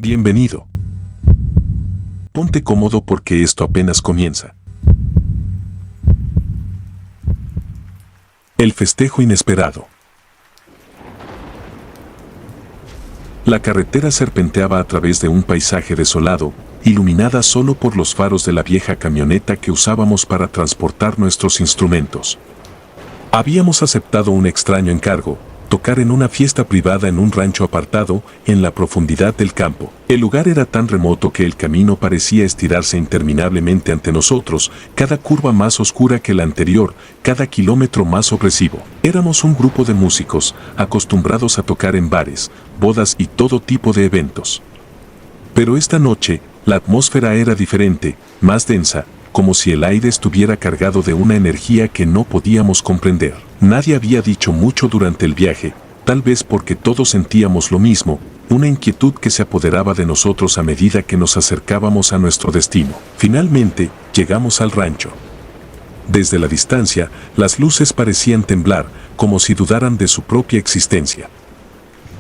Bienvenido. Ponte cómodo porque esto apenas comienza. El festejo inesperado. La carretera serpenteaba a través de un paisaje desolado, iluminada solo por los faros de la vieja camioneta que usábamos para transportar nuestros instrumentos. Habíamos aceptado un extraño encargo: tocar en una fiesta privada en un rancho apartado, en la profundidad del campo. El lugar era tan remoto que el camino parecía estirarse interminablemente ante nosotros, cada curva más oscura que la anterior, cada kilómetro más opresivo. Éramos un grupo de músicos, acostumbrados a tocar en bares, bodas y todo tipo de eventos. Pero esta noche, la atmósfera era diferente, más densa, como si el aire estuviera cargado de una energía que no podíamos comprender. Nadie había dicho mucho durante el viaje, tal vez porque todos sentíamos lo mismo, una inquietud que se apoderaba de nosotros a medida que nos acercábamos a nuestro destino. Finalmente, llegamos al rancho. Desde la distancia, las luces parecían temblar, como si dudaran de su propia existencia.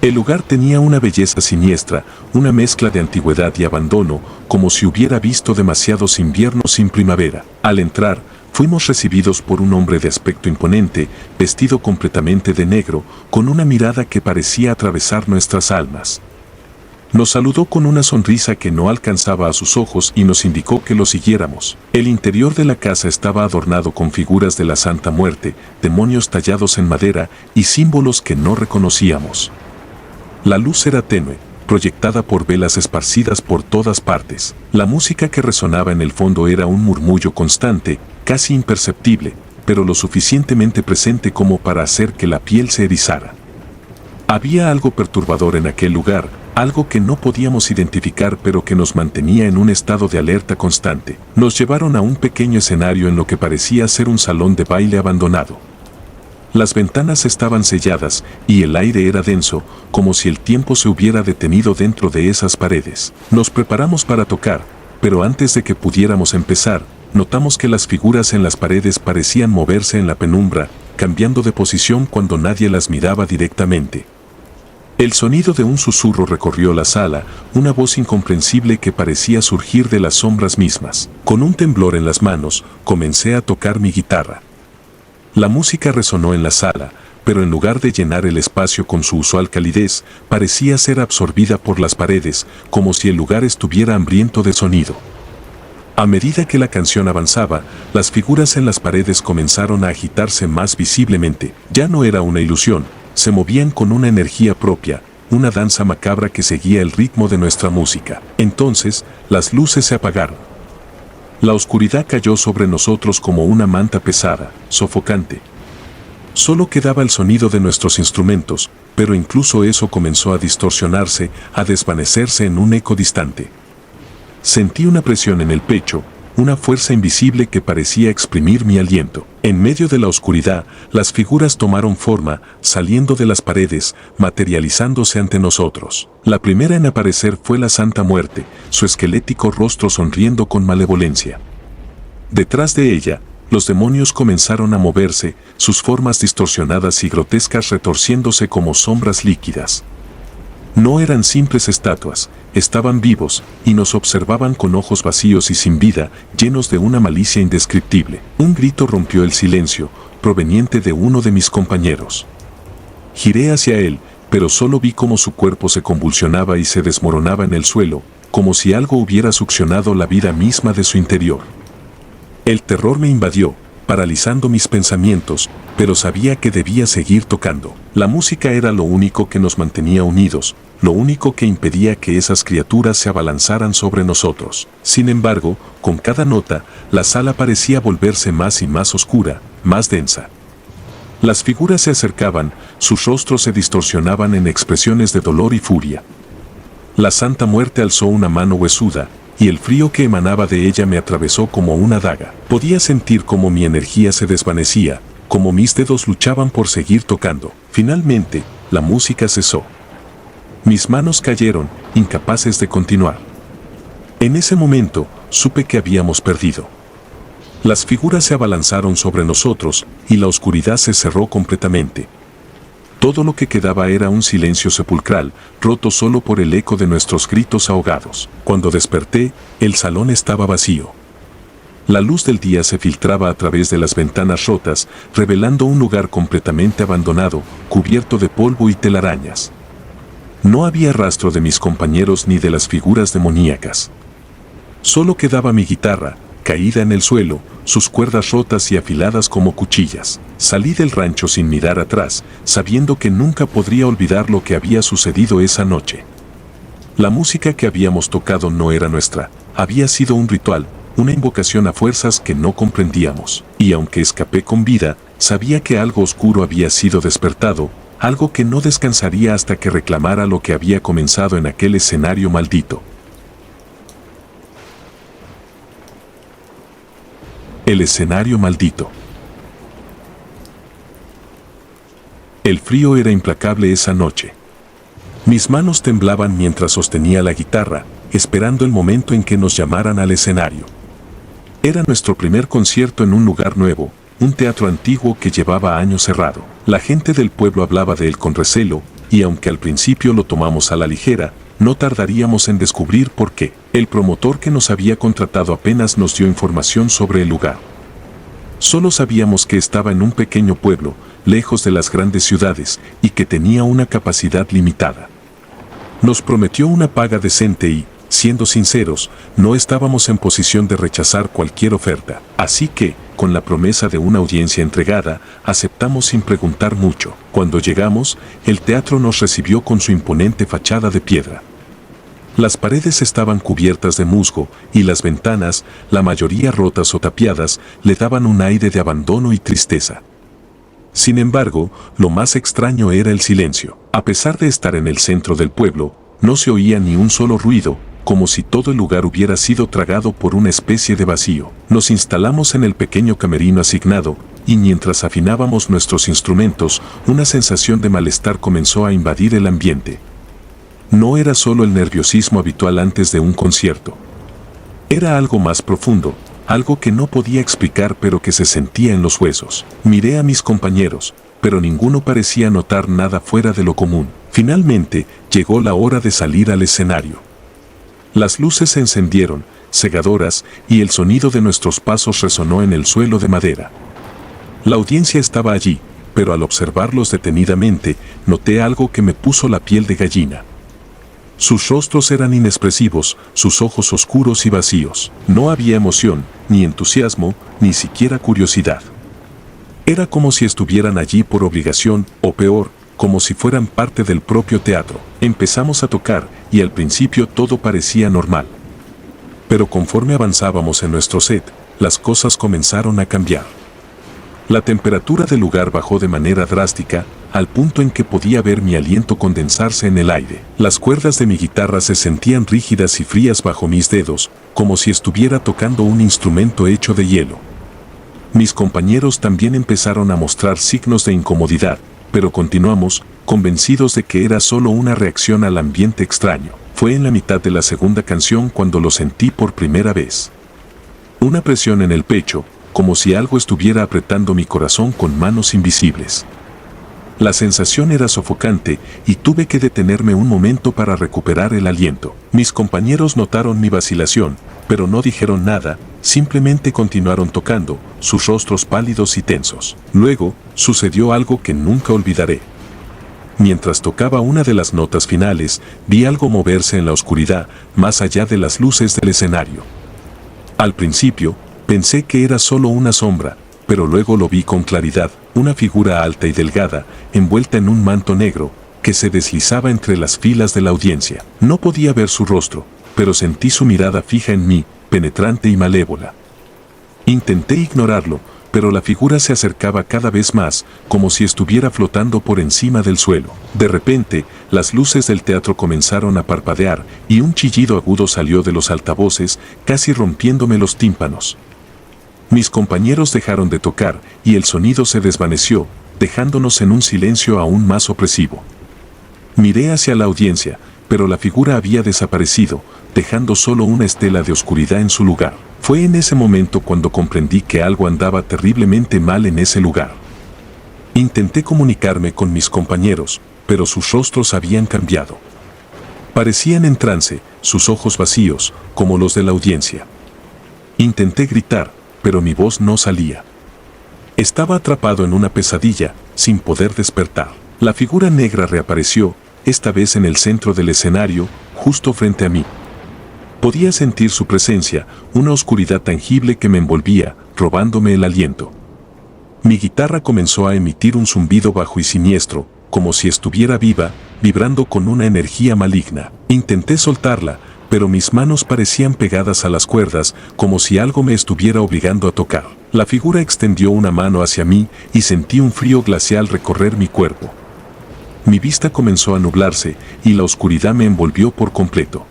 El lugar tenía una belleza siniestra, una mezcla de antigüedad y abandono, como si hubiera visto demasiados inviernos sin primavera. Al entrar, fuimos recibidos por un hombre de aspecto imponente, vestido completamente de negro, con una mirada que parecía atravesar nuestras almas. Nos saludó con una sonrisa que no alcanzaba a sus ojos y nos indicó que lo siguiéramos. El interior de la casa estaba adornado con figuras de la Santa Muerte, demonios tallados en madera y símbolos que no reconocíamos. La luz era tenue, proyectada por velas esparcidas por todas partes. La música que resonaba en el fondo era un murmullo constante, casi imperceptible, pero lo suficientemente presente como para hacer que la piel se erizara. Había algo perturbador en aquel lugar, algo que no podíamos identificar pero que nos mantenía en un estado de alerta constante. Nos llevaron a un pequeño escenario en lo que parecía ser un salón de baile abandonado. Las ventanas estaban selladas y el aire era denso, como si el tiempo se hubiera detenido dentro de esas paredes. Nos preparamos para tocar, pero antes de que pudiéramos empezar, notamos que las figuras en las paredes parecían moverse en la penumbra, cambiando de posición cuando nadie las miraba directamente. El sonido de un susurro recorrió la sala, una voz incomprensible que parecía surgir de las sombras mismas. Con un temblor en las manos, comencé a tocar mi guitarra. La música resonó en la sala, pero en lugar de llenar el espacio con su usual calidez, parecía ser absorbida por las paredes, como si el lugar estuviera hambriento de sonido. A medida que la canción avanzaba, las figuras en las paredes comenzaron a agitarse más visiblemente. Ya no era una ilusión, se movían con una energía propia, una danza macabra que seguía el ritmo de nuestra música. Entonces, las luces se apagaron. La oscuridad cayó sobre nosotros como una manta pesada, sofocante. Solo quedaba el sonido de nuestros instrumentos, pero incluso eso comenzó a distorsionarse, a desvanecerse en un eco distante. Sentí una presión en el pecho, una fuerza invisible que parecía exprimir mi aliento. En medio de la oscuridad, las figuras tomaron forma, saliendo de las paredes, materializándose ante nosotros. La primera en aparecer fue la Santa Muerte, su esquelético rostro sonriendo con malevolencia. Detrás de ella, los demonios comenzaron a moverse, sus formas distorsionadas y grotescas retorciéndose como sombras líquidas. No eran simples estatuas, estaban vivos y nos observaban con ojos vacíos y sin vida, llenos de una malicia indescriptible. Un grito rompió el silencio, proveniente de uno de mis compañeros. Giré hacia él, pero solo vi cómo su cuerpo se convulsionaba y se desmoronaba en el suelo, como si algo hubiera succionado la vida misma de su interior. El terror me invadió, paralizando mis pensamientos, pero sabía que debía seguir tocando. La música era lo único que nos mantenía unidos, lo único que impedía que esas criaturas se abalanzaran sobre nosotros. Sin embargo, con cada nota, la sala parecía volverse más y más oscura, más densa. Las figuras se acercaban, sus rostros se distorsionaban en expresiones de dolor y furia. La Santa Muerte alzó una mano huesuda, y el frío que emanaba de ella me atravesó como una daga. Podía sentir cómo mi energía se desvanecía, como mis dedos luchaban por seguir tocando. Finalmente, la música cesó. Mis manos cayeron, incapaces de continuar. En ese momento, supe que habíamos perdido. Las figuras se abalanzaron sobre nosotros, y la oscuridad se cerró completamente. Todo lo que quedaba era un silencio sepulcral, roto solo por el eco de nuestros gritos ahogados. Cuando desperté, el salón estaba vacío. La luz del día se filtraba a través de las ventanas rotas, revelando un lugar completamente abandonado, cubierto de polvo y telarañas. No había rastro de mis compañeros ni de las figuras demoníacas. Solo quedaba mi guitarra, caída en el suelo, sus cuerdas rotas y afiladas como cuchillas. Salí del rancho sin mirar atrás, sabiendo que nunca podría olvidar lo que había sucedido esa noche. La música que habíamos tocado no era nuestra, había sido un ritual, una invocación a fuerzas que no comprendíamos. Y aunque escapé con vida, sabía que algo oscuro había sido despertado, algo que no descansaría hasta que reclamara lo que había comenzado en aquel escenario maldito. El escenario maldito. El frío era implacable esa noche. Mis manos temblaban mientras sostenía la guitarra, esperando el momento en que nos llamaran al escenario. Era nuestro primer concierto en un lugar nuevo, un teatro antiguo que llevaba años cerrado. La gente del pueblo hablaba de él con recelo, y aunque al principio lo tomamos a la ligera, no tardaríamos en descubrir por qué. El promotor que nos había contratado apenas nos dio información sobre el lugar. Solo sabíamos que estaba en un pequeño pueblo, lejos de las grandes ciudades, y que tenía una capacidad limitada. Nos prometió una paga decente y, siendo sinceros, no estábamos en posición de rechazar cualquier oferta. Así que, con la promesa de una audiencia entregada, aceptamos sin preguntar mucho. Cuando llegamos, el teatro nos recibió con su imponente fachada de piedra. Las paredes estaban cubiertas de musgo, y las ventanas, la mayoría rotas o tapiadas, le daban un aire de abandono y tristeza. Sin embargo, lo más extraño era el silencio. A pesar de estar en el centro del pueblo, no se oía ni un solo ruido, como si todo el lugar hubiera sido tragado por una especie de vacío. Nos instalamos en el pequeño camerino asignado, y mientras afinábamos nuestros instrumentos, una sensación de malestar comenzó a invadir el ambiente. No era solo el nerviosismo habitual antes de un concierto. Era algo más profundo, algo que no podía explicar pero que se sentía en los huesos. Miré a mis compañeros, pero ninguno parecía notar nada fuera de lo común. Finalmente, llegó la hora de salir al escenario. Las luces se encendieron, cegadoras, y el sonido de nuestros pasos resonó en el suelo de madera. La audiencia estaba allí, pero al observarlos detenidamente, noté algo que me puso la piel de gallina. Sus rostros eran inexpresivos, sus ojos oscuros y vacíos. No había emoción, ni entusiasmo, ni siquiera curiosidad. Era como si estuvieran allí por obligación, o peor, como si fueran parte del propio teatro. Empezamos a tocar, y al principio todo parecía normal. Pero conforme avanzábamos en nuestro set, las cosas comenzaron a cambiar. La temperatura del lugar bajó de manera drástica, al punto en que podía ver mi aliento condensarse en el aire. Las cuerdas de mi guitarra se sentían rígidas y frías bajo mis dedos, como si estuviera tocando un instrumento hecho de hielo. Mis compañeros también empezaron a mostrar signos de incomodidad, pero continuamos, convencidos de que era solo una reacción al ambiente extraño. Fue en la mitad de la segunda canción cuando lo sentí por primera vez. Una presión en el pecho, como si algo estuviera apretando mi corazón con manos invisibles. La sensación era sofocante y tuve que detenerme un momento para recuperar el aliento. Mis compañeros notaron mi vacilación, pero no dijeron nada, simplemente continuaron tocando, sus rostros pálidos y tensos. Luego, sucedió algo que nunca olvidaré. Mientras tocaba una de las notas finales, vi algo moverse en la oscuridad, más allá de las luces del escenario. Al principio, pensé que era solo una sombra, pero luego lo vi con claridad, una figura alta y delgada, envuelta en un manto negro, que se deslizaba entre las filas de la audiencia. No podía ver su rostro, pero sentí su mirada fija en mí, penetrante y malévola. Intenté ignorarlo, pero la figura se acercaba cada vez más, como si estuviera flotando por encima del suelo. De repente, las luces del teatro comenzaron a parpadear, y un chillido agudo salió de los altavoces, casi rompiéndome los tímpanos. Mis compañeros dejaron de tocar, y el sonido se desvaneció, dejándonos en un silencio aún más opresivo. Miré hacia la audiencia, pero la figura había desaparecido, dejando solo una estela de oscuridad en su lugar. Fue en ese momento cuando comprendí que algo andaba terriblemente mal en ese lugar. Intenté comunicarme con mis compañeros, pero sus rostros habían cambiado. Parecían en trance, sus ojos vacíos, como los de la audiencia. Intenté gritar, pero mi voz no salía. Estaba atrapado en una pesadilla, sin poder despertar. La figura negra reapareció, esta vez en el centro del escenario, justo frente a mí. Podía sentir su presencia, una oscuridad tangible que me envolvía, robándome el aliento. Mi guitarra comenzó a emitir un zumbido bajo y siniestro, como si estuviera viva, vibrando con una energía maligna. Intenté soltarla, pero mis manos parecían pegadas a las cuerdas, como si algo me estuviera obligando a tocar. La figura extendió una mano hacia mí y sentí un frío glacial recorrer mi cuerpo. Mi vista comenzó a nublarse y la oscuridad me envolvió por completo.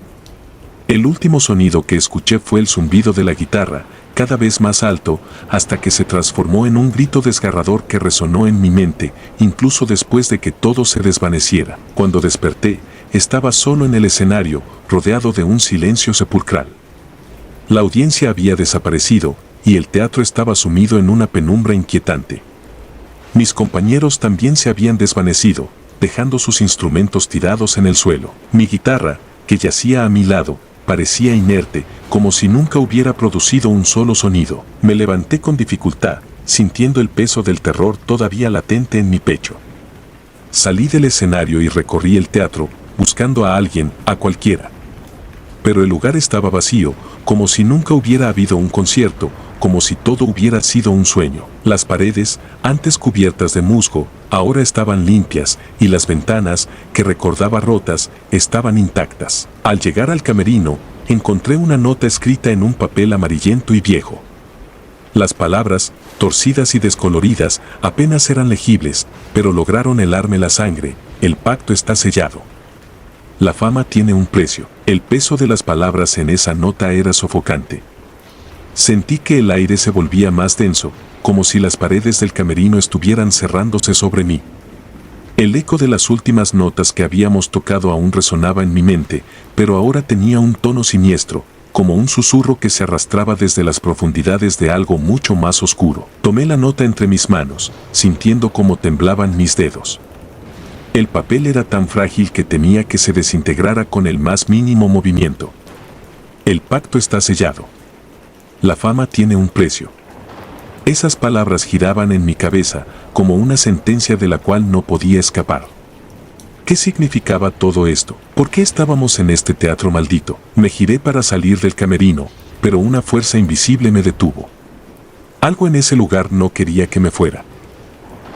El último sonido que escuché fue el zumbido de la guitarra, cada vez más alto, hasta que se transformó en un grito desgarrador que resonó en mi mente, incluso después de que todo se desvaneciera. Cuando desperté, estaba solo en el escenario, rodeado de un silencio sepulcral. La audiencia había desaparecido, y el teatro estaba sumido en una penumbra inquietante. Mis compañeros también se habían desvanecido, dejando sus instrumentos tirados en el suelo. Mi guitarra, que yacía a mi lado, parecía inerte, como si nunca hubiera producido un solo sonido. Me levanté con dificultad, sintiendo el peso del terror todavía latente en mi pecho. Salí del escenario y recorrí el teatro, buscando a alguien, a cualquiera. Pero el lugar estaba vacío, como si nunca hubiera habido un concierto, como si todo hubiera sido un sueño. Las paredes, antes cubiertas de musgo, ahora estaban limpias, y las ventanas, que recordaba rotas, estaban intactas. Al llegar al camerino, encontré una nota escrita en un papel amarillento y viejo. Las palabras, torcidas y descoloridas, apenas eran legibles, pero lograron helarme la sangre. El pacto está sellado. La fama tiene un precio. El peso de las palabras en esa nota era sofocante. Sentí que el aire se volvía más denso, como si las paredes del camerino estuvieran cerrándose sobre mí. El eco de las últimas notas que habíamos tocado aún resonaba en mi mente, pero ahora tenía un tono siniestro, como un susurro que se arrastraba desde las profundidades de algo mucho más oscuro. Tomé la nota entre mis manos, sintiendo cómo temblaban mis dedos. El papel era tan frágil que temía que se desintegrara con el más mínimo movimiento. El pacto está sellado. La fama tiene un precio. Esas palabras giraban en mi cabeza, como una sentencia de la cual no podía escapar. ¿Qué significaba todo esto? ¿Por qué estábamos en este teatro maldito? Me giré para salir del camerino, pero una fuerza invisible me detuvo. Algo en ese lugar no quería que me fuera.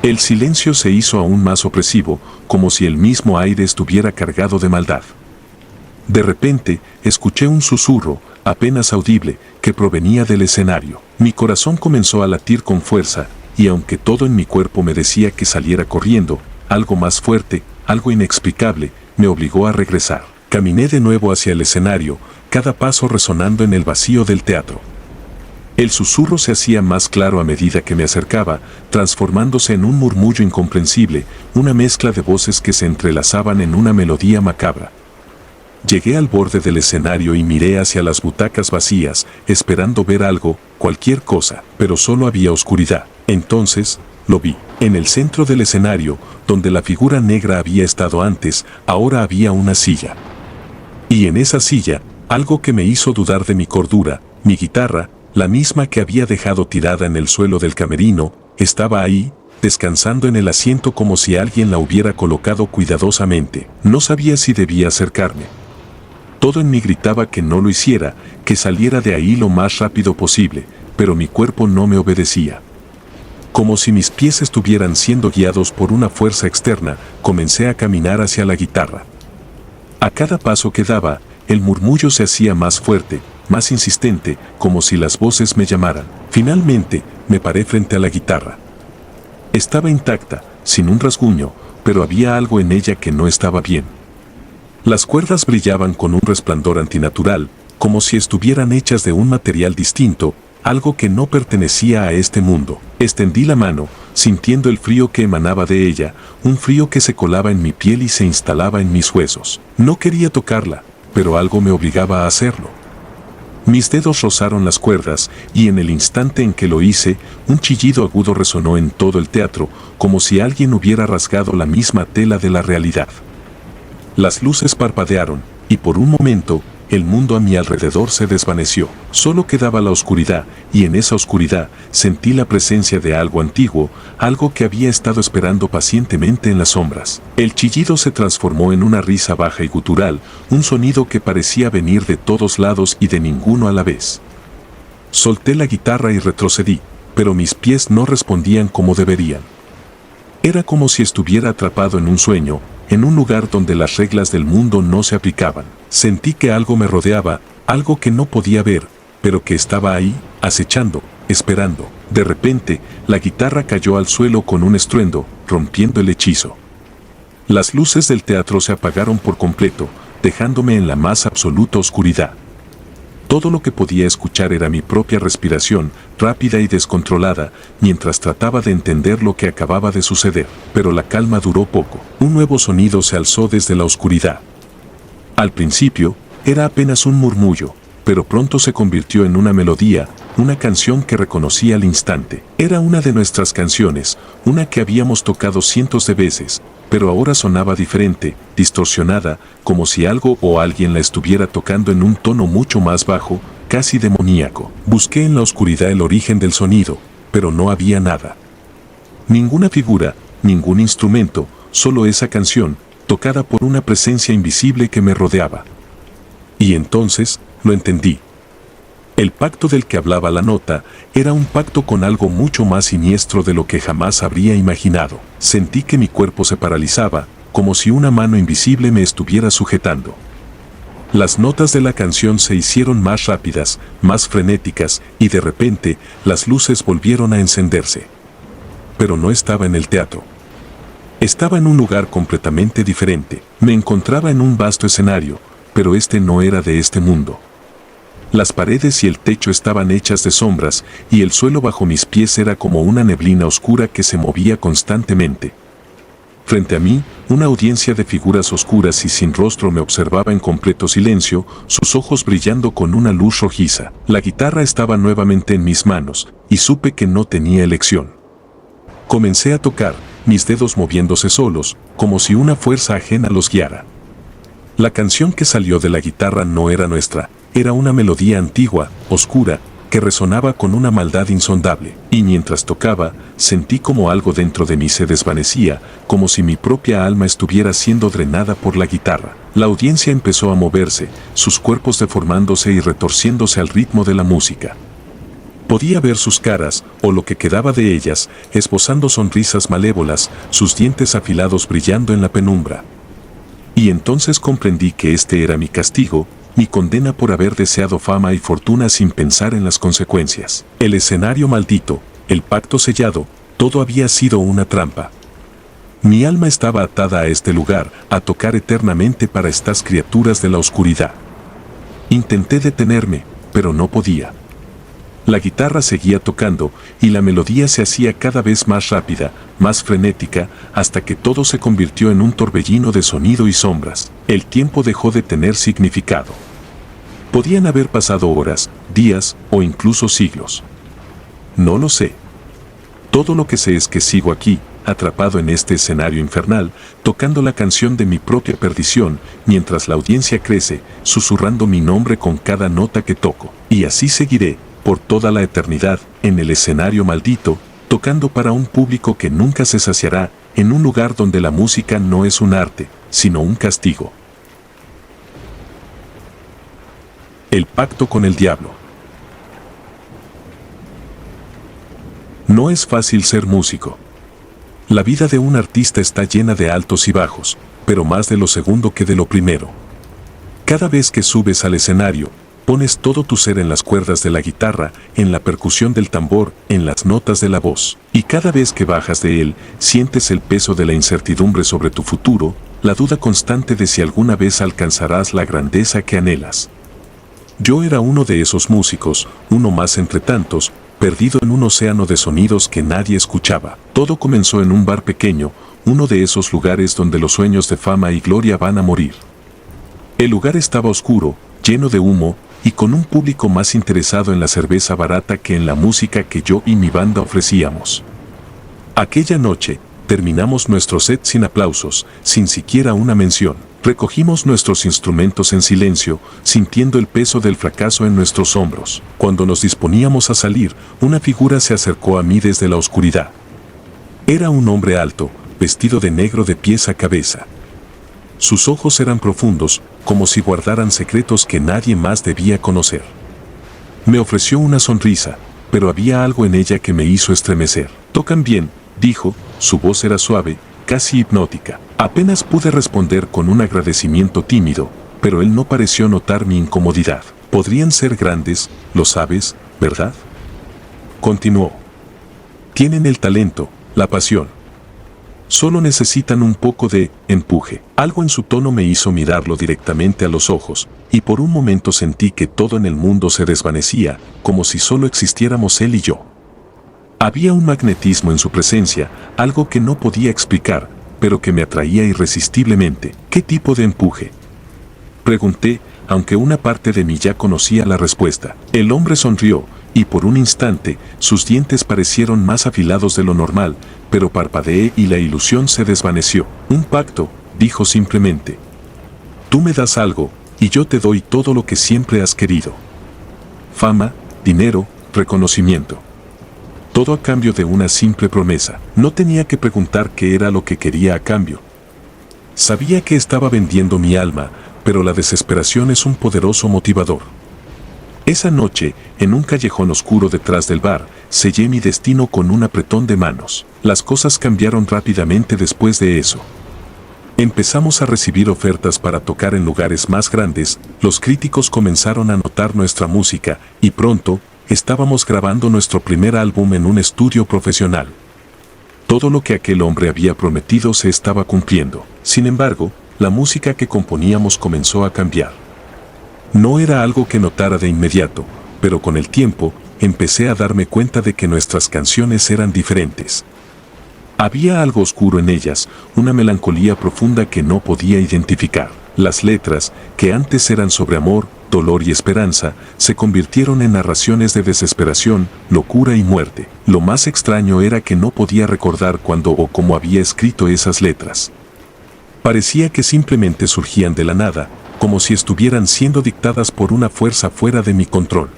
El silencio se hizo aún más opresivo, como si el mismo aire estuviera cargado de maldad. De repente, escuché un susurro, apenas audible, que provenía del escenario. Mi corazón comenzó a latir con fuerza, y aunque todo en mi cuerpo me decía que saliera corriendo, algo más fuerte, algo inexplicable, me obligó a regresar. Caminé de nuevo hacia el escenario, cada paso resonando en el vacío del teatro. El susurro se hacía más claro a medida que me acercaba, transformándose en un murmullo incomprensible, una mezcla de voces que se entrelazaban en una melodía macabra. Llegué al borde del escenario y miré hacia las butacas vacías, esperando ver algo, cualquier cosa, pero solo había oscuridad. Entonces, lo vi. En el centro del escenario, donde la figura negra había estado antes, ahora había una silla. Y en esa silla, algo que me hizo dudar de mi cordura, mi guitarra, la misma que había dejado tirada en el suelo del camerino, estaba ahí, descansando en el asiento como si alguien la hubiera colocado cuidadosamente. No sabía si debía acercarme. Todo en mí gritaba que no lo hiciera, que saliera de ahí lo más rápido posible, pero mi cuerpo no me obedecía. Como si mis pies estuvieran siendo guiados por una fuerza externa, comencé a caminar hacia la guitarra. A cada paso que daba, el murmullo se hacía más fuerte, más insistente, como si las voces me llamaran. Finalmente, me paré frente a la guitarra. Estaba intacta, sin un rasguño, pero había algo en ella que no estaba bien. Las cuerdas brillaban con un resplandor antinatural, como si estuvieran hechas de un material distinto, algo que no pertenecía a este mundo. Extendí la mano, sintiendo el frío que emanaba de ella, un frío que se colaba en mi piel y se instalaba en mis huesos. No quería tocarla, pero algo me obligaba a hacerlo. Mis dedos rozaron las cuerdas, y en el instante en que lo hice, un chillido agudo resonó en todo el teatro, como si alguien hubiera rasgado la misma tela de la realidad. Las luces parpadearon, y por un momento, el mundo a mi alrededor se desvaneció. Solo quedaba la oscuridad, y en esa oscuridad sentí la presencia de algo antiguo, algo que había estado esperando pacientemente en las sombras. El chillido se transformó en una risa baja y gutural, un sonido que parecía venir de todos lados y de ninguno a la vez. Solté la guitarra y retrocedí, pero mis pies no respondían como deberían. Era como si estuviera atrapado en un sueño, en un lugar donde las reglas del mundo no se aplicaban. Sentí que algo me rodeaba, algo que no podía ver, pero que estaba ahí, acechando, esperando. De repente, la guitarra cayó al suelo con un estruendo, rompiendo el hechizo. Las luces del teatro se apagaron por completo, dejándome en la más absoluta oscuridad. Todo lo que podía escuchar era mi propia respiración, rápida y descontrolada, mientras trataba de entender lo que acababa de suceder. Pero la calma duró poco. Un nuevo sonido se alzó desde la oscuridad. Al principio, era apenas un murmullo, pero pronto se convirtió en una melodía, una canción que reconocí al instante. Era una de nuestras canciones, una que habíamos tocado cientos de veces, pero ahora sonaba diferente, distorsionada, como si algo o alguien la estuviera tocando en un tono mucho más bajo, casi demoníaco. Busqué en la oscuridad el origen del sonido, pero no había nada. Ninguna figura, ningún instrumento, solo esa canción, tocada por una presencia invisible que me rodeaba. Y entonces, lo entendí. El pacto del que hablaba la nota era un pacto con algo mucho más siniestro de lo que jamás habría imaginado. Sentí que mi cuerpo se paralizaba, como si una mano invisible me estuviera sujetando. Las notas de la canción se hicieron más rápidas, más frenéticas, y de repente, las luces volvieron a encenderse. Pero no estaba en el teatro. Estaba en un lugar completamente diferente. Me encontraba en un vasto escenario, pero este no era de este mundo. Las paredes y el techo estaban hechas de sombras, y el suelo bajo mis pies era como una neblina oscura que se movía constantemente. Frente a mí, una audiencia de figuras oscuras y sin rostro me observaba en completo silencio, sus ojos brillando con una luz rojiza. La guitarra estaba nuevamente en mis manos, y supe que no tenía elección. Comencé a tocar, mis dedos moviéndose solos, como si una fuerza ajena los guiara. La canción que salió de la guitarra no era nuestra, era una melodía antigua, oscura, que resonaba con una maldad insondable. Y mientras tocaba, sentí como algo dentro de mí se desvanecía, como si mi propia alma estuviera siendo drenada por la guitarra. La audiencia empezó a moverse, sus cuerpos deformándose y retorciéndose al ritmo de la música. Podía ver sus caras, o lo que quedaba de ellas, esbozando sonrisas malévolas, sus dientes afilados brillando en la penumbra. Y entonces comprendí que este era mi castigo, mi condena por haber deseado fama y fortuna sin pensar en las consecuencias. El escenario maldito, el pacto sellado, todo había sido una trampa. Mi alma estaba atada a este lugar, a tocar eternamente para estas criaturas de la oscuridad. Intenté detenerme, pero no podía. La guitarra seguía tocando, y la melodía se hacía cada vez más rápida, más frenética, hasta que todo se convirtió en un torbellino de sonido y sombras. El tiempo dejó de tener significado. Podían haber pasado horas, días o incluso siglos. No lo sé. Todo lo que sé es que sigo aquí, atrapado en este escenario infernal, tocando la canción de mi propia perdición, mientras la audiencia crece, susurrando mi nombre con cada nota que toco. Y así seguiré, por toda la eternidad, en el escenario maldito, tocando para un público que nunca se saciará, en un lugar donde la música no es un arte, sino un castigo. El pacto con el diablo. No es fácil ser músico. La vida de un artista está llena de altos y bajos, pero más de lo segundo que de lo primero. Cada vez que subes al escenario, pones todo tu ser en las cuerdas de la guitarra, en la percusión del tambor, en las notas de la voz. Y cada vez que bajas de él, sientes el peso de la incertidumbre sobre tu futuro, la duda constante de si alguna vez alcanzarás la grandeza que anhelas. Yo era uno de esos músicos, uno más entre tantos, perdido en un océano de sonidos que nadie escuchaba. Todo comenzó en un bar pequeño, uno de esos lugares donde los sueños de fama y gloria van a morir. El lugar estaba oscuro, lleno de humo, y con un público más interesado en la cerveza barata que en la música que yo y mi banda ofrecíamos. Aquella noche, terminamos nuestro set sin aplausos, sin siquiera una mención. Recogimos nuestros instrumentos en silencio, sintiendo el peso del fracaso en nuestros hombros. Cuando nos disponíamos a salir, una figura se acercó a mí desde la oscuridad. Era un hombre alto, vestido de negro de pies a cabeza. Sus ojos eran profundos, como si guardaran secretos que nadie más debía conocer. Me ofreció una sonrisa, pero había algo en ella que me hizo estremecer. «Tocan bien», dijo, su voz era suave, casi hipnótica. Apenas pude responder con un agradecimiento tímido, pero él no pareció notar mi incomodidad. «Podrían ser grandes, lo sabes, ¿verdad?», continuó. «Tienen el talento, la pasión. Solo necesitan un poco de empuje». Algo en su tono me hizo mirarlo directamente a los ojos, y por un momento sentí que todo en el mundo se desvanecía, como si solo existiéramos él y yo. Había un magnetismo en su presencia, algo que no podía explicar, pero que me atraía irresistiblemente. «¿Qué tipo de empuje?», pregunté, aunque una parte de mí ya conocía la respuesta. El hombre sonrió, y por un instante, sus dientes parecieron más afilados de lo normal, pero parpadeé y la ilusión se desvaneció. «Un pacto», dijo simplemente. «Tú me das algo, y yo te doy todo lo que siempre has querido. Fama, dinero, reconocimiento. Todo a cambio de una simple promesa». No tenía que preguntar qué era lo que quería a cambio. Sabía que estaba vendiendo mi alma, pero la desesperación es un poderoso motivador. Esa noche, en un callejón oscuro detrás del bar, sellé mi destino con un apretón de manos. Las cosas cambiaron rápidamente después de eso. Empezamos a recibir ofertas para tocar en lugares más grandes, los críticos comenzaron a notar nuestra música, y pronto, estábamos grabando nuestro primer álbum en un estudio profesional. Todo lo que aquel hombre había prometido se estaba cumpliendo. Sin embargo, la música que componíamos comenzó a cambiar. No era algo que notara de inmediato, pero con el tiempo, empecé a darme cuenta de que nuestras canciones eran diferentes. Había algo oscuro en ellas, una melancolía profunda que no podía identificar. Las letras, que antes eran sobre amor, dolor y esperanza, se convirtieron en narraciones de desesperación, locura y muerte. Lo más extraño era que no podía recordar cuándo o cómo había escrito esas letras. Parecía que simplemente surgían de la nada, como si estuvieran siendo dictadas por una fuerza fuera de mi control.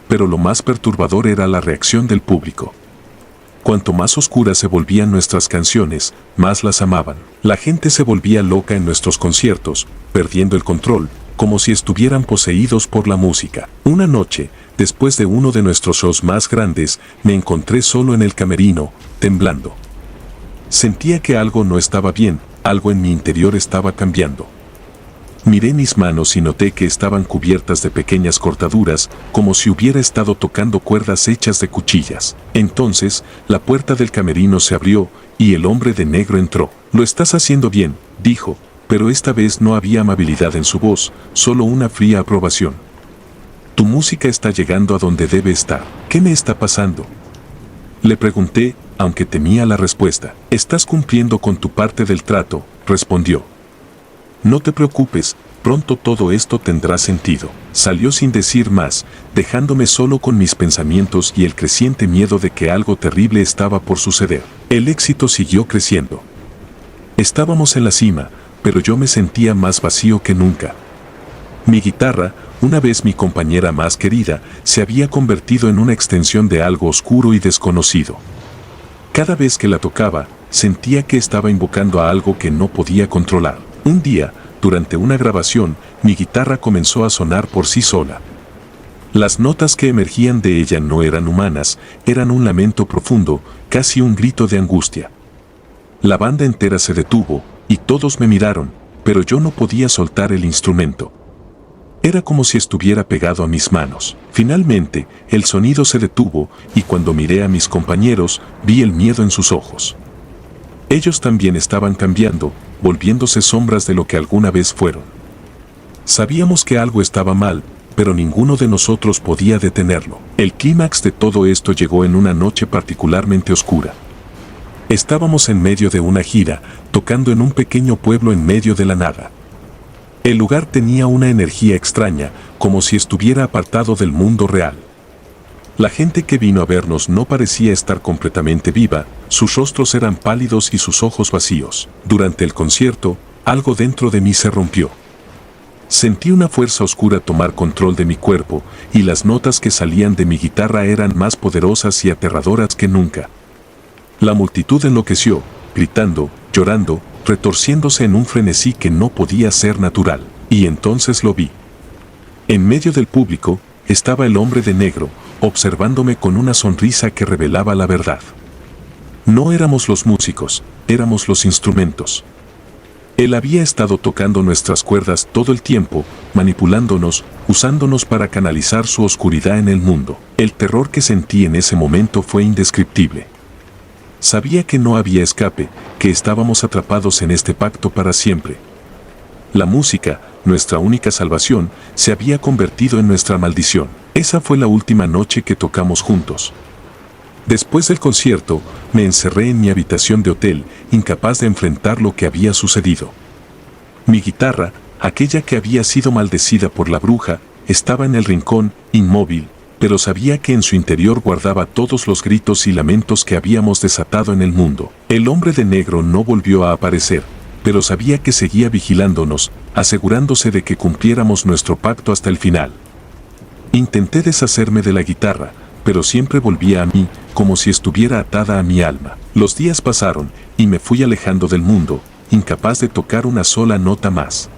Pero lo más perturbador era la reacción del público. Cuanto más oscuras se volvían nuestras canciones, más las amaban. La gente se volvía loca en nuestros conciertos, perdiendo el control, como si estuvieran poseídos por la música. Una noche, después de uno de nuestros shows más grandes, me encontré solo en el camerino, temblando. Sentía que algo no estaba bien, algo en mi interior estaba cambiando. Miré mis manos y noté que estaban cubiertas de pequeñas cortaduras, como si hubiera estado tocando cuerdas hechas de cuchillas. Entonces, la puerta del camerino se abrió, y el hombre de negro entró. «Lo estás haciendo bien», dijo, pero esta vez no había amabilidad en su voz, solo una fría aprobación. «Tu música está llegando a donde debe estar. ¿Qué me está pasando?», le pregunté, aunque temía la respuesta. «Estás cumpliendo con tu parte del trato», respondió. «No te preocupes, pronto todo esto tendrá sentido». Salió sin decir más, dejándome solo con mis pensamientos y el creciente miedo de que algo terrible estaba por suceder. El éxito siguió creciendo. Estábamos en la cima, pero yo me sentía más vacío que nunca. Mi guitarra, una vez mi compañera más querida, se había convertido en una extensión de algo oscuro y desconocido. Cada vez que la tocaba, sentía que estaba invocando a algo que no podía controlar. Un día, durante una grabación, mi guitarra comenzó a sonar por sí sola. Las notas que emergían de ella no eran humanas, eran un lamento profundo, casi un grito de angustia. La banda entera se detuvo, y todos me miraron, pero yo no podía soltar el instrumento. Era como si estuviera pegado a mis manos. Finalmente, el sonido se detuvo, y cuando miré a mis compañeros, vi el miedo en sus ojos. Ellos también estaban cambiando, volviéndose sombras de lo que alguna vez fueron. Sabíamos que algo estaba mal, pero ninguno de nosotros podía detenerlo. El clímax de todo esto llegó en una noche particularmente oscura. Estábamos en medio de una gira, tocando en un pequeño pueblo en medio de la nada. El lugar tenía una energía extraña, como si estuviera apartado del mundo real. La gente que vino a vernos no parecía estar completamente viva, sus rostros eran pálidos y sus ojos vacíos. Durante el concierto, algo dentro de mí se rompió. Sentí una fuerza oscura tomar control de mi cuerpo, y las notas que salían de mi guitarra eran más poderosas y aterradoras que nunca. La multitud enloqueció, gritando, llorando, retorciéndose en un frenesí que no podía ser natural, y entonces lo vi. En medio del público, estaba el hombre de negro, observándome con una sonrisa que revelaba la verdad. No éramos los músicos, éramos los instrumentos. Él había estado tocando nuestras cuerdas todo el tiempo, manipulándonos, usándonos para canalizar su oscuridad en el mundo. El terror que sentí en ese momento fue indescriptible. Sabía que no había escape, que estábamos atrapados en este pacto para siempre. La música, nuestra única salvación, se había convertido en nuestra maldición. Esa fue la última noche que tocamos juntos. Después del concierto, me encerré en mi habitación de hotel, incapaz de enfrentar lo que había sucedido. Mi guitarra, aquella que había sido maldecida por la bruja, estaba en el rincón, inmóvil, pero sabía que en su interior guardaba todos los gritos y lamentos que habíamos desatado en el mundo. El hombre de negro no volvió a aparecer, pero sabía que seguía vigilándonos, asegurándose de que cumpliéramos nuestro pacto hasta el final. Intenté deshacerme de la guitarra, pero siempre volvía a mí, como si estuviera atada a mi alma. Los días pasaron, y me fui alejando del mundo, incapaz de tocar una sola nota más.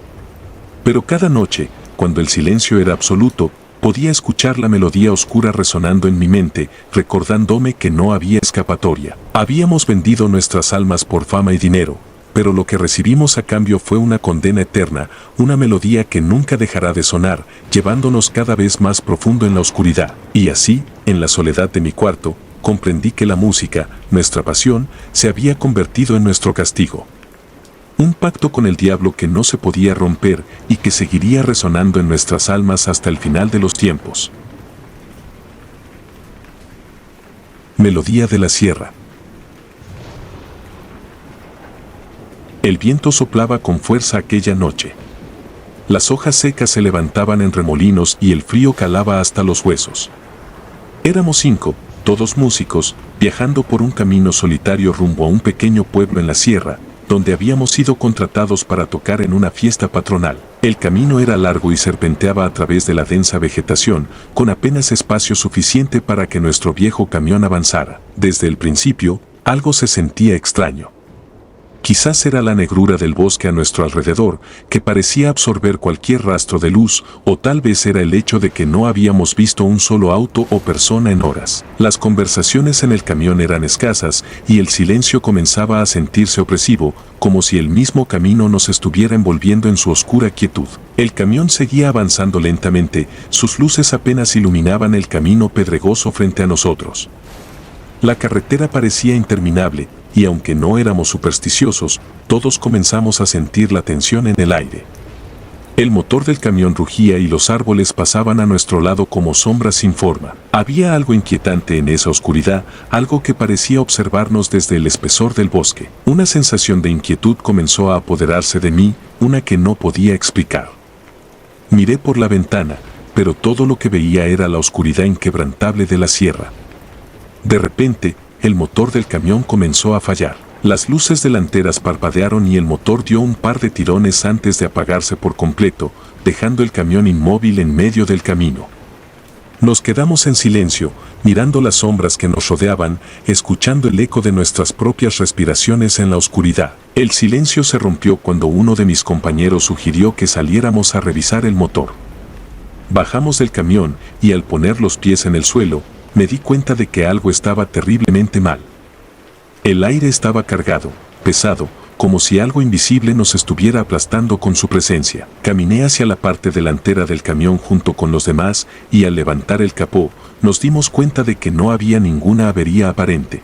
Pero cada noche, cuando el silencio era absoluto, podía escuchar la melodía oscura resonando en mi mente, recordándome que no había escapatoria. Habíamos vendido nuestras almas por fama y dinero, pero lo que recibimos a cambio fue una condena eterna, una melodía que nunca dejará de sonar, llevándonos cada vez más profundo en la oscuridad. Y así, en la soledad de mi cuarto, comprendí que la música, nuestra pasión, se había convertido en nuestro castigo. Un pacto con el diablo que no se podía romper y que seguiría resonando en nuestras almas hasta el final de los tiempos. Melodía de la sierra. El viento soplaba con fuerza aquella noche. Las hojas secas se levantaban en remolinos y el frío calaba hasta los huesos. Éramos 5, todos músicos, viajando por un camino solitario rumbo a un pequeño pueblo en la sierra, donde habíamos sido contratados para tocar en una fiesta patronal. El camino era largo y serpenteaba a través de la densa vegetación, con apenas espacio suficiente para que nuestro viejo camión avanzara. Desde el principio, algo se sentía extraño. Quizás era la negrura del bosque a nuestro alrededor, que parecía absorber cualquier rastro de luz, o tal vez era el hecho de que no habíamos visto un solo auto o persona en horas. Las conversaciones en el camión eran escasas, y el silencio comenzaba a sentirse opresivo, como si el mismo camino nos estuviera envolviendo en su oscura quietud. El camión seguía avanzando lentamente, sus luces apenas iluminaban el camino pedregoso frente a nosotros. La carretera parecía interminable, y aunque no éramos supersticiosos, todos comenzamos a sentir la tensión en el aire. El motor del camión rugía y los árboles pasaban a nuestro lado como sombras sin forma. Había algo inquietante en esa oscuridad, algo que parecía observarnos desde el espesor del bosque. Una sensación de inquietud comenzó a apoderarse de mí, una que no podía explicar. Miré por la ventana, pero todo lo que veía era la oscuridad inquebrantable de la sierra. De repente, el motor del camión comenzó a fallar. Las luces delanteras parpadearon y el motor dio un par de tirones antes de apagarse por completo, dejando el camión inmóvil en medio del camino. Nos quedamos en silencio, mirando las sombras que nos rodeaban, escuchando el eco de nuestras propias respiraciones en la oscuridad. El silencio se rompió cuando uno de mis compañeros sugirió que saliéramos a revisar el motor. Bajamos del camión y al poner los pies en el suelo, me di cuenta de que algo estaba terriblemente mal. El aire estaba cargado, pesado, como si algo invisible nos estuviera aplastando con su presencia. Caminé hacia la parte delantera del camión junto con los demás y al levantar el capó, nos dimos cuenta de que no había ninguna avería aparente.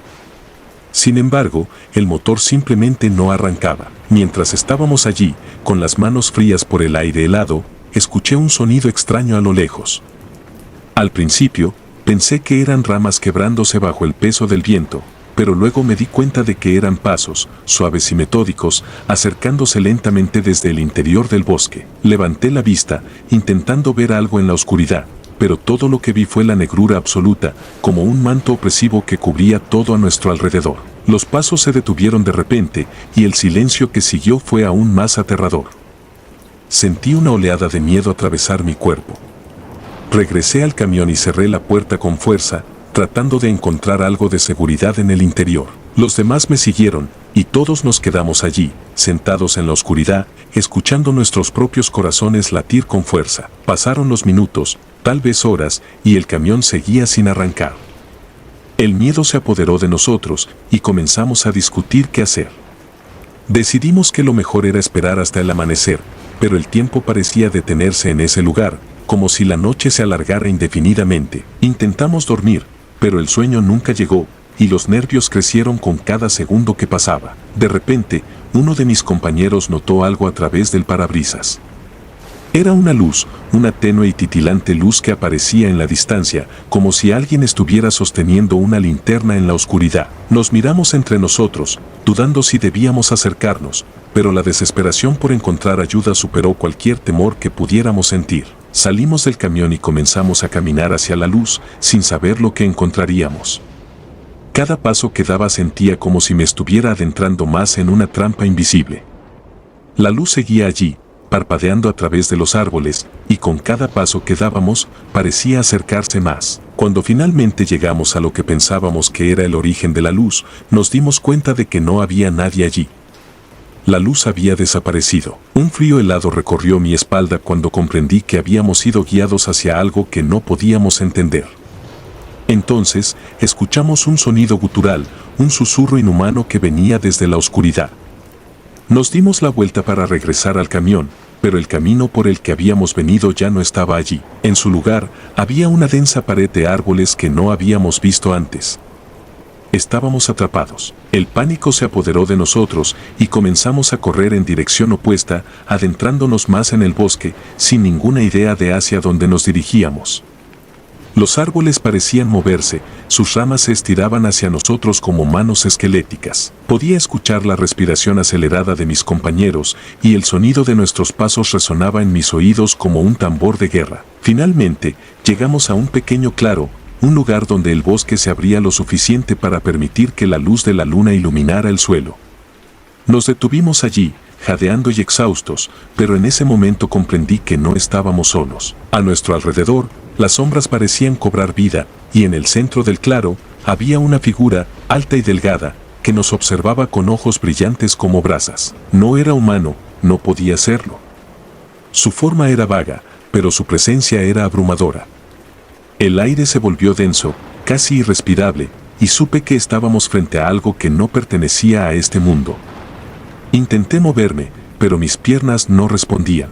Sin embargo, el motor simplemente no arrancaba. Mientras estábamos allí, con las manos frías por el aire helado, escuché un sonido extraño a lo lejos. Al principio, pensé que eran ramas quebrándose bajo el peso del viento, pero luego me di cuenta de que eran pasos, suaves y metódicos, acercándose lentamente desde el interior del bosque. Levanté la vista, intentando ver algo en la oscuridad, pero todo lo que vi fue la negrura absoluta, como un manto opresivo que cubría todo a nuestro alrededor. Los pasos se detuvieron de repente, y el silencio que siguió fue aún más aterrador. Sentí una oleada de miedo atravesar mi cuerpo. Regresé al camión y cerré la puerta con fuerza, tratando de encontrar algo de seguridad en el interior. Los demás me siguieron, y todos nos quedamos allí, sentados en la oscuridad, escuchando nuestros propios corazones latir con fuerza. Pasaron los minutos, tal vez horas, y el camión seguía sin arrancar. El miedo se apoderó de nosotros, y comenzamos a discutir qué hacer. Decidimos que lo mejor era esperar hasta el amanecer, pero el tiempo parecía detenerse en ese lugar, como si la noche se alargara indefinidamente. Intentamos dormir, pero el sueño nunca llegó, y los nervios crecieron con cada segundo que pasaba. De repente, uno de mis compañeros notó algo a través del parabrisas. Era una luz, una tenue y titilante luz que aparecía en la distancia, como si alguien estuviera sosteniendo una linterna en la oscuridad. Nos miramos entre nosotros, dudando si debíamos acercarnos, pero la desesperación por encontrar ayuda superó cualquier temor que pudiéramos sentir. Salimos del camión y comenzamos a caminar hacia la luz, sin saber lo que encontraríamos. Cada paso que daba sentía como si me estuviera adentrando más en una trampa invisible. La luz seguía allí, parpadeando a través de los árboles, y con cada paso que dábamos, parecía acercarse más. Cuando finalmente llegamos a lo que pensábamos que era el origen de la luz, nos dimos cuenta de que no había nadie allí. La luz había desaparecido. Un frío helado recorrió mi espalda cuando comprendí que habíamos sido guiados hacia algo que no podíamos entender. Entonces, escuchamos un sonido gutural, un susurro inhumano que venía desde la oscuridad. Nos dimos la vuelta para regresar al camión, pero el camino por el que habíamos venido ya no estaba allí. En su lugar, había una densa pared de árboles que no habíamos visto antes. Estábamos atrapados. El pánico se apoderó de nosotros y comenzamos a correr en dirección opuesta, adentrándonos más en el bosque, sin ninguna idea de hacia dónde nos dirigíamos. Los árboles parecían moverse, sus ramas se estiraban hacia nosotros como manos esqueléticas. Podía escuchar la respiración acelerada de mis compañeros y el sonido de nuestros pasos resonaba en mis oídos como un tambor de guerra. Finalmente, llegamos a un pequeño claro, un lugar donde el bosque se abría lo suficiente para permitir que la luz de la luna iluminara el suelo. Nos detuvimos allí, jadeando y exhaustos, pero en ese momento comprendí que no estábamos solos. A nuestro alrededor, las sombras parecían cobrar vida, y en el centro del claro, había una figura, alta y delgada, que nos observaba con ojos brillantes como brasas. No era humano, no podía serlo. Su forma era vaga, pero su presencia era abrumadora. El aire se volvió denso, casi irrespirable, y supe que estábamos frente a algo que no pertenecía a este mundo. Intenté moverme, pero mis piernas no respondían.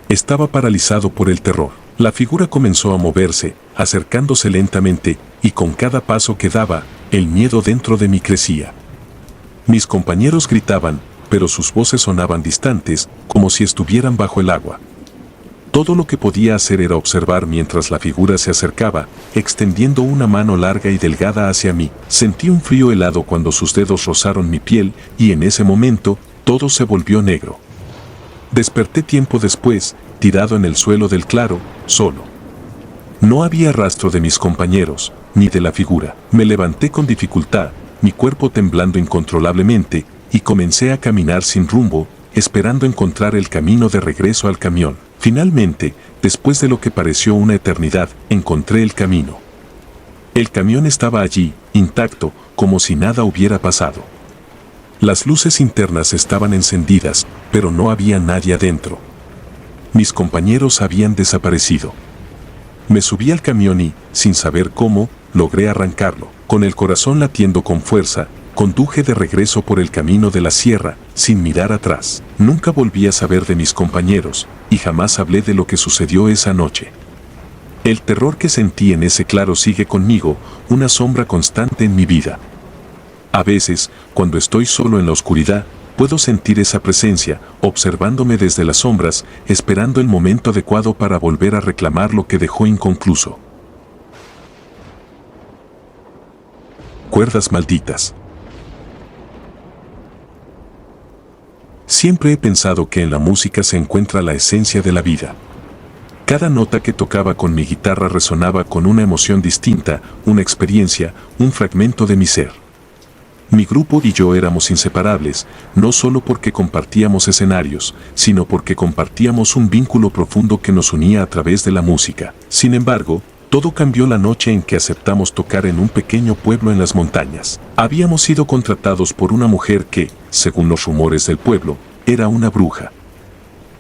Estaba paralizado por el terror. La figura comenzó a moverse, acercándose lentamente, y con cada paso que daba, el miedo dentro de mí crecía. Mis compañeros gritaban, pero sus voces sonaban distantes, como si estuvieran bajo el agua. Todo lo que podía hacer era observar mientras la figura se acercaba, extendiendo una mano larga y delgada hacia mí. Sentí un frío helado cuando sus dedos rozaron mi piel, y en ese momento, todo se volvió negro. Desperté tiempo después, tirado en el suelo del claro, solo. No había rastro de mis compañeros, ni de la figura. Me levanté con dificultad, mi cuerpo temblando incontrolablemente, y comencé a caminar sin rumbo, esperando encontrar el camino de regreso al camión. Finalmente, después de lo que pareció una eternidad, encontré el camino. El camión estaba allí, intacto, como si nada hubiera pasado. Las luces internas estaban encendidas, pero no había nadie adentro. Mis compañeros habían desaparecido. Me subí al camión y, sin saber cómo, logré arrancarlo. Con el corazón latiendo con fuerza, conduje de regreso por el camino de la sierra, sin mirar atrás. Nunca volví a saber de mis compañeros, y jamás hablé de lo que sucedió esa noche. El terror que sentí en ese claro sigue conmigo, una sombra constante en mi vida. A veces, cuando estoy solo en la oscuridad, puedo sentir esa presencia, observándome desde las sombras, esperando el momento adecuado para volver a reclamar lo que dejó inconcluso. Cuerdas malditas. Siempre he pensado que en la música se encuentra la esencia de la vida. Cada nota que tocaba con mi guitarra resonaba con una emoción distinta, una experiencia, un fragmento de mi ser. Mi grupo y yo éramos inseparables, no solo porque compartíamos escenarios, sino porque compartíamos un vínculo profundo que nos unía a través de la música. Sin embargo, todo cambió la noche en que aceptamos tocar en un pequeño pueblo en las montañas. Habíamos sido contratados por una mujer que, según los rumores del pueblo, era una bruja.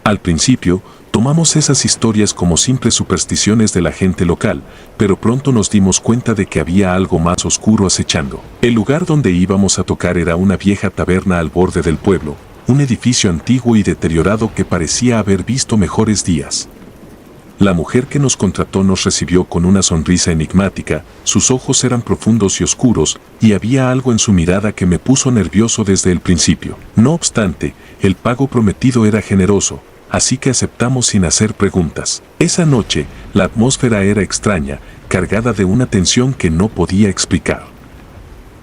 Al principio, tomamos esas historias como simples supersticiones de la gente local, pero pronto nos dimos cuenta de que había algo más oscuro acechando. El lugar donde íbamos a tocar era una vieja taberna al borde del pueblo, un edificio antiguo y deteriorado que parecía haber visto mejores días. La mujer que nos contrató nos recibió con una sonrisa enigmática, sus ojos eran profundos y oscuros, y había algo en su mirada que me puso nervioso desde el principio. No obstante, el pago prometido era generoso, así que aceptamos sin hacer preguntas. Esa noche, la atmósfera era extraña, cargada de una tensión que no podía explicar.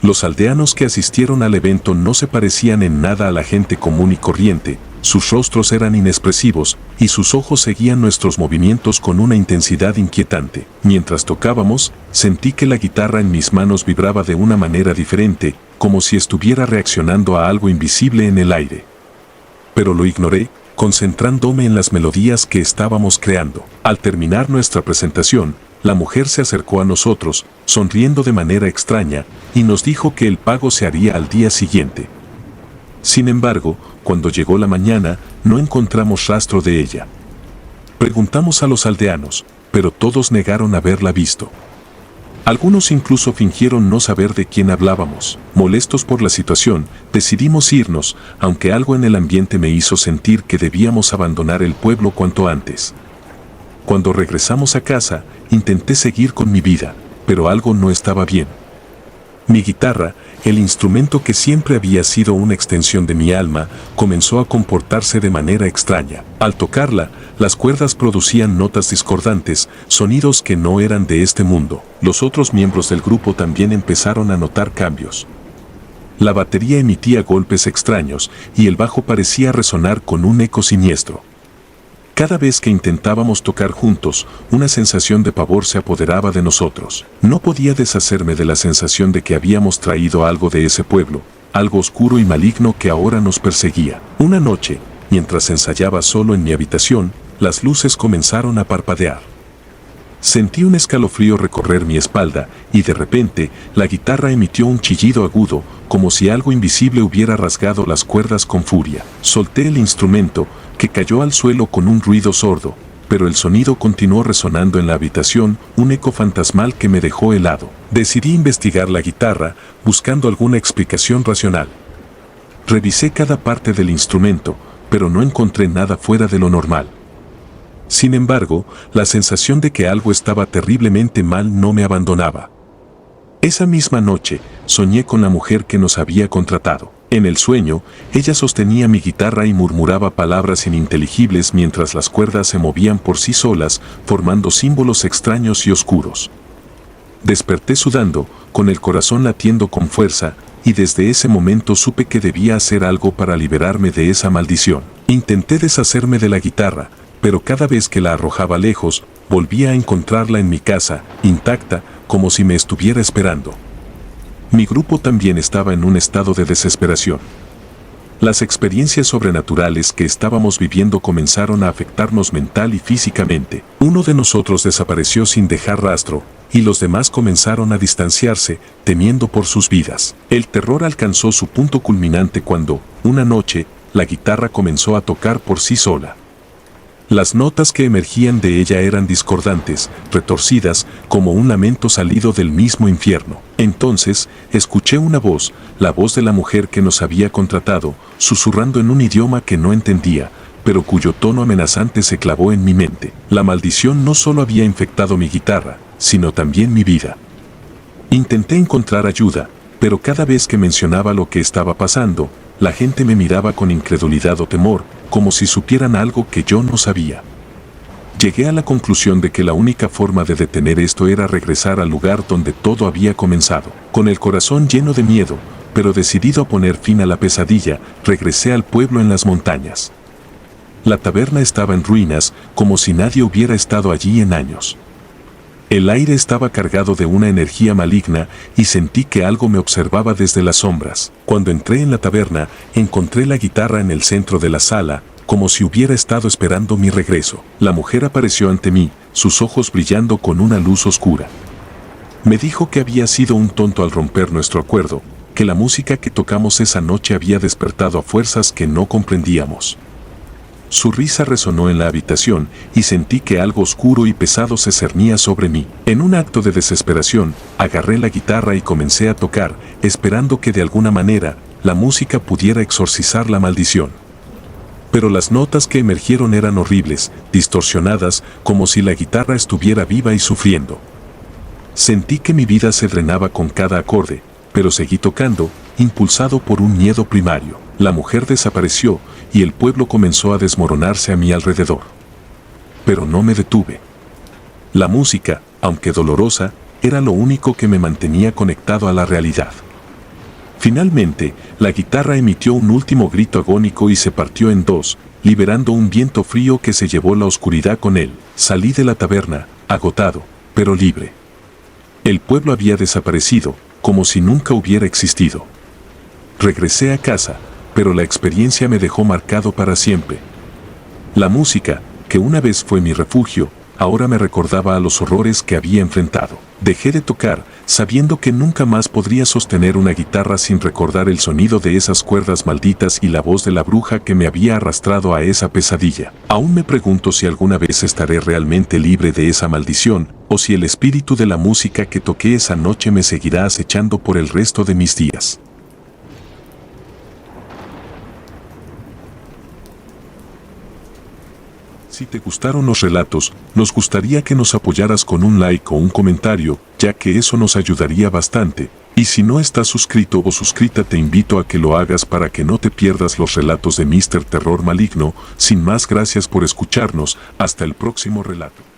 Los aldeanos que asistieron al evento no se parecían en nada a la gente común y corriente, sus rostros eran inexpresivos y sus ojos seguían nuestros movimientos con una intensidad inquietante. Mientras tocábamos, sentí que la guitarra en mis manos vibraba de una manera diferente, como si estuviera reaccionando a algo invisible en el aire. Pero lo ignoré, concentrándome en las melodías que estábamos creando. Al terminar nuestra presentación, la mujer se acercó a nosotros, sonriendo de manera extraña, y nos dijo que el pago se haría al día siguiente. Sin embargo, cuando llegó la mañana, no encontramos rastro de ella. Preguntamos a los aldeanos, pero todos negaron haberla visto. Algunos incluso fingieron no saber de quién hablábamos. Molestos por la situación, decidimos irnos, aunque algo en el ambiente me hizo sentir que debíamos abandonar el pueblo cuanto antes. Cuando regresamos a casa, intenté seguir con mi vida, pero algo no estaba bien. Mi guitarra, el instrumento que siempre había sido una extensión de mi alma, comenzó a comportarse de manera extraña. Al tocarla, las cuerdas producían notas discordantes, sonidos que no eran de este mundo. Los otros miembros del grupo también empezaron a notar cambios. La batería emitía golpes extraños y el bajo parecía resonar con un eco siniestro. Cada vez que intentábamos tocar juntos, una sensación de pavor se apoderaba de nosotros. No podía deshacerme de la sensación de que habíamos traído algo de ese pueblo, algo oscuro y maligno que ahora nos perseguía. Una noche, mientras ensayaba solo en mi habitación, las luces comenzaron a parpadear. Sentí un escalofrío recorrer mi espalda y de repente la guitarra emitió un chillido agudo, como si algo invisible hubiera rasgado las cuerdas con furia. Solté el instrumento, que cayó al suelo con un ruido sordo, pero el sonido continuó resonando en la habitación, un eco fantasmal que me dejó helado. Decidí investigar la guitarra, buscando alguna explicación racional. Revisé cada parte del instrumento, pero no encontré nada fuera de lo normal. Sin embargo, la sensación de que algo estaba terriblemente mal no me abandonaba. Esa misma noche, soñé con la mujer que nos había contratado. En el sueño, ella sostenía mi guitarra y murmuraba palabras ininteligibles mientras las cuerdas se movían por sí solas, formando símbolos extraños y oscuros. Desperté sudando, con el corazón latiendo con fuerza, y desde ese momento supe que debía hacer algo para liberarme de esa maldición. Intenté deshacerme de la guitarra, pero cada vez que la arrojaba lejos, volvía a encontrarla en mi casa, intacta, como si me estuviera esperando. Mi grupo también estaba en un estado de desesperación. Las experiencias sobrenaturales que estábamos viviendo comenzaron a afectarnos mental y físicamente. Uno de nosotros desapareció sin dejar rastro, y los demás comenzaron a distanciarse, temiendo por sus vidas. El terror alcanzó su punto culminante cuando, una noche, la guitarra comenzó a tocar por sí sola. Las notas que emergían de ella eran discordantes, retorcidas, como un lamento salido del mismo infierno. Entonces, escuché una voz, la voz de la mujer que nos había contratado, susurrando en un idioma que no entendía, pero cuyo tono amenazante se clavó en mi mente. La maldición no solo había infectado mi guitarra, sino también mi vida. Intenté encontrar ayuda, pero cada vez que mencionaba lo que estaba pasando, la gente me miraba con incredulidad o temor, como si supieran algo que yo no sabía. Llegué a la conclusión de que la única forma de detener esto era regresar al lugar donde todo había comenzado. Con el corazón lleno de miedo, pero decidido a poner fin a la pesadilla, regresé al pueblo en las montañas. La taberna estaba en ruinas, como si nadie hubiera estado allí en años. El aire estaba cargado de una energía maligna y sentí que algo me observaba desde las sombras. Cuando entré en la taberna, encontré la guitarra en el centro de la sala, como si hubiera estado esperando mi regreso. La mujer apareció ante mí, sus ojos brillando con una luz oscura. Me dijo que había sido un tonto al romper nuestro acuerdo, que la música que tocamos esa noche había despertado a fuerzas que no comprendíamos. Su risa resonó en la habitación y sentí que algo oscuro y pesado se cernía sobre mí. En un acto de desesperación, agarré la guitarra y comencé a tocar, esperando que de alguna manera la música pudiera exorcizar la maldición. Pero las notas que emergieron eran horribles, distorsionadas, como si la guitarra estuviera viva y sufriendo. Sentí que mi vida se drenaba con cada acorde, pero seguí tocando, impulsado por un miedo primario. La mujer desapareció y el pueblo comenzó a desmoronarse a mi alrededor. Pero no me detuve. La música, aunque dolorosa, era lo único que me mantenía conectado a la realidad. Finalmente, la guitarra emitió un último grito agónico y se partió en dos, liberando un viento frío que se llevó la oscuridad con él. Salí de la taberna, agotado, pero libre. El pueblo había desaparecido, como si nunca hubiera existido. Regresé a casa, pero la experiencia me dejó marcado para siempre. La música, que una vez fue mi refugio, ahora me recordaba a los horrores que había enfrentado. Dejé de tocar, sabiendo que nunca más podría sostener una guitarra sin recordar el sonido de esas cuerdas malditas y la voz de la bruja que me había arrastrado a esa pesadilla. Aún me pregunto si alguna vez estaré realmente libre de esa maldición, o si el espíritu de la música que toqué esa noche me seguirá acechando por el resto de mis días. Si te gustaron los relatos, nos gustaría que nos apoyaras con un like o un comentario, ya que eso nos ayudaría bastante. Y si no estás suscrito o suscrita, te invito a que lo hagas para que no te pierdas los relatos de Mr. Terror Maligno. Sin más, gracias por escucharnos. Hasta el próximo relato.